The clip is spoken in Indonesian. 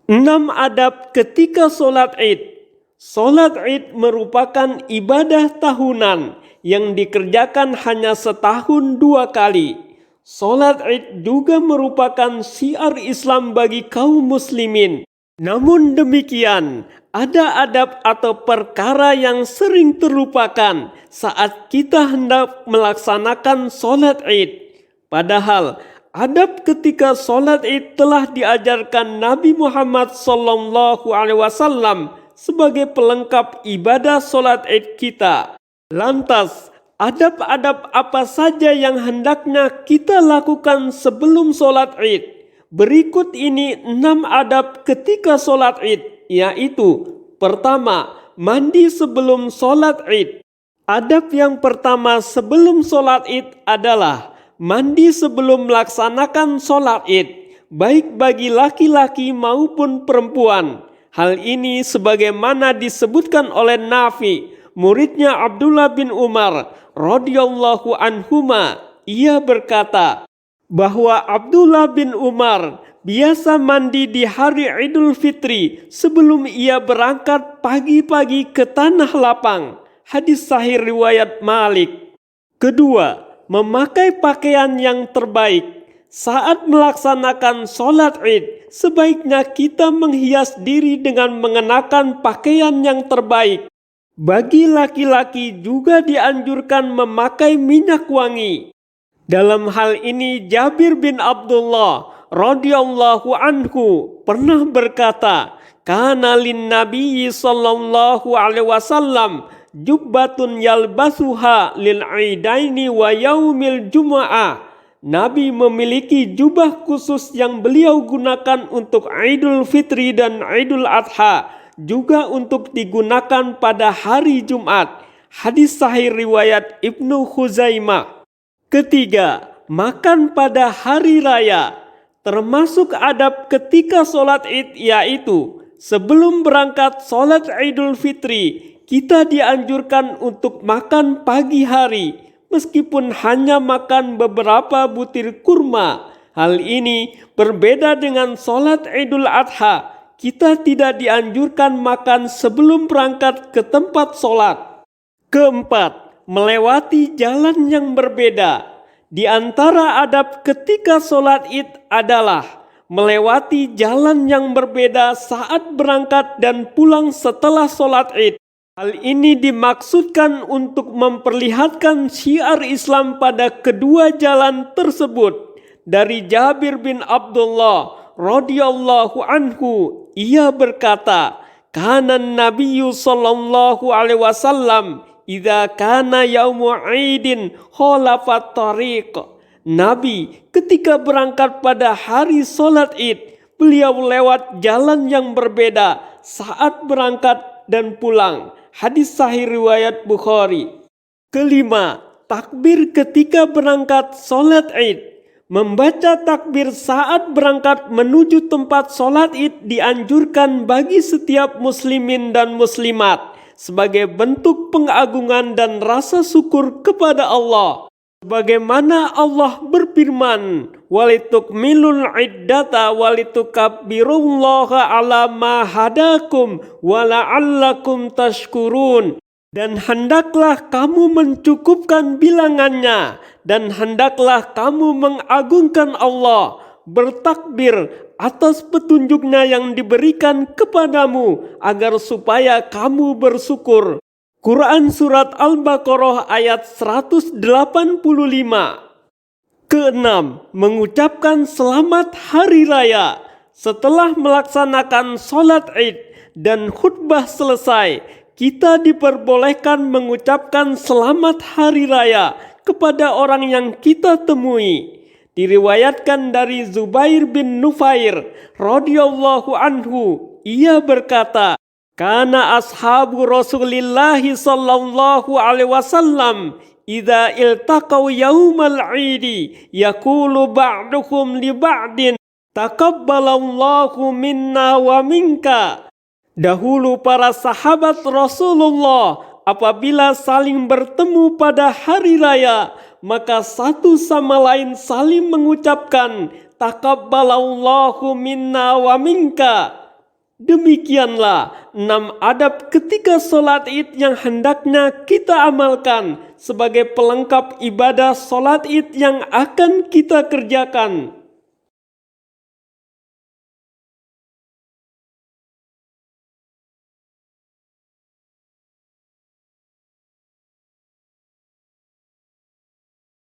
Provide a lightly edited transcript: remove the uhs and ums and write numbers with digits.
6 adab ketika sholat Id. Sholat Id merupakan ibadah tahunan yang dikerjakan hanya setahun 2 kali. Sholat Id juga merupakan syiar Islam bagi kaum muslimin. Namun demikian, ada adab atau perkara yang sering terlupakan saat kita hendak melaksanakan sholat Id. Padahal adab ketika sholat Id telah diajarkan Nabi Muhammad SAW sebagai pelengkap ibadah sholat Id kita. Lantas, adab-adab apa saja yang hendaknya kita lakukan sebelum sholat Id? Berikut ini 6 adab ketika sholat Id, yaitu: pertama, mandi sebelum sholat Id. Adab yang pertama sebelum sholat Id adalah mandi sebelum melaksanakan sholat Id, baik bagi laki-laki maupun perempuan. Hal ini sebagaimana disebutkan oleh Nafi, muridnya Abdullah bin Umar radhiyallahu anhuma. Ia berkata bahwa Abdullah bin Umar biasa mandi di hari Idul Fitri sebelum ia berangkat pagi-pagi ke tanah lapang. Hadis sahih riwayat Malik. Kedua, memakai pakaian yang terbaik. Saat melaksanakan sholat Id, sebaiknya kita menghias diri dengan mengenakan pakaian yang terbaik. Bagi laki-laki juga dianjurkan memakai minyak wangi. Dalam hal ini Jabir bin Abdullah radhiyallahu anhu pernah berkata, "Kana lin Nabi sallallahu alaihi wasallam jubbatun yalbasuha lil aidaini wa yaumil jumu'ah." Nabi memiliki jubah khusus yang beliau gunakan untuk Idul Fitri dan Idul Adha, juga untuk digunakan pada hari Jumat. Hadis sahih riwayat Ibnu Khuzaimah. Ketiga, makan pada hari raya. Termasuk adab ketika sholat Id yaitu sebelum berangkat sholat Idul Fitri, kita dianjurkan untuk makan pagi hari, meskipun hanya makan beberapa butir kurma. Hal ini berbeda dengan sholat Idul Adha. Kita tidak dianjurkan makan sebelum berangkat ke tempat sholat. Keempat, melewati jalan yang berbeda. Di antara adab ketika sholat Id adalah melewati jalan yang berbeda saat berangkat dan pulang setelah sholat Id. Hal ini dimaksudkan untuk memperlihatkan syiar Islam pada kedua jalan tersebut. Dari Jabir bin Abdullah radhiyallahu anhu, ia berkata, "Kana Nabiyyu sallallahu alaihi wasallam idza kana yaumu 'idin khalafat tariq." Nabi ketika berangkat pada hari sholat Id, beliau lewat jalan yang berbeda saat berangkat dan pulang. Hadis sahih riwayat Bukhari. Kelima, takbir ketika berangkat sholat Id. Membaca takbir saat berangkat menuju tempat sholat Id dianjurkan bagi setiap muslimin dan muslimat sebagai bentuk pengagungan dan rasa syukur kepada Allah. Sebagaimana Allah berfirman, "Walitukmilul iddata walitukabbirullaha ala ma hadakum wa la'allakum tashkurun." Dan hendaklah kamu mencukupkan bilangannya, dan hendaklah kamu mengagungkan Allah, bertakbir atas petunjuknya yang diberikan kepadamu, agar supaya kamu bersyukur. Quran Surat Al-Baqarah ayat 185. Keenam, mengucapkan selamat hari raya. Setelah melaksanakan sholat Id dan khutbah selesai, kita diperbolehkan mengucapkan selamat hari raya kepada orang yang kita temui. Diriwayatkan dari Zubair bin Nufair radhiyallahu anhu, ia berkata, "Kana ashabu Rasulillahi sallallahu alaihi wasallam idza iltaqaw yaumal 'idi yaqulu ba'duhum li ba'din taqabbalallahu minna wa minka." Dahulu para sahabat Rasulullah apabila saling bertemu pada hari raya, maka satu sama lain saling mengucapkan taqabbalallahu minna wa minka. Demikianlah 6 adab ketika sholat id yang hendaknya kita amalkan sebagai pelengkap ibadah sholat id yang akan kita kerjakan.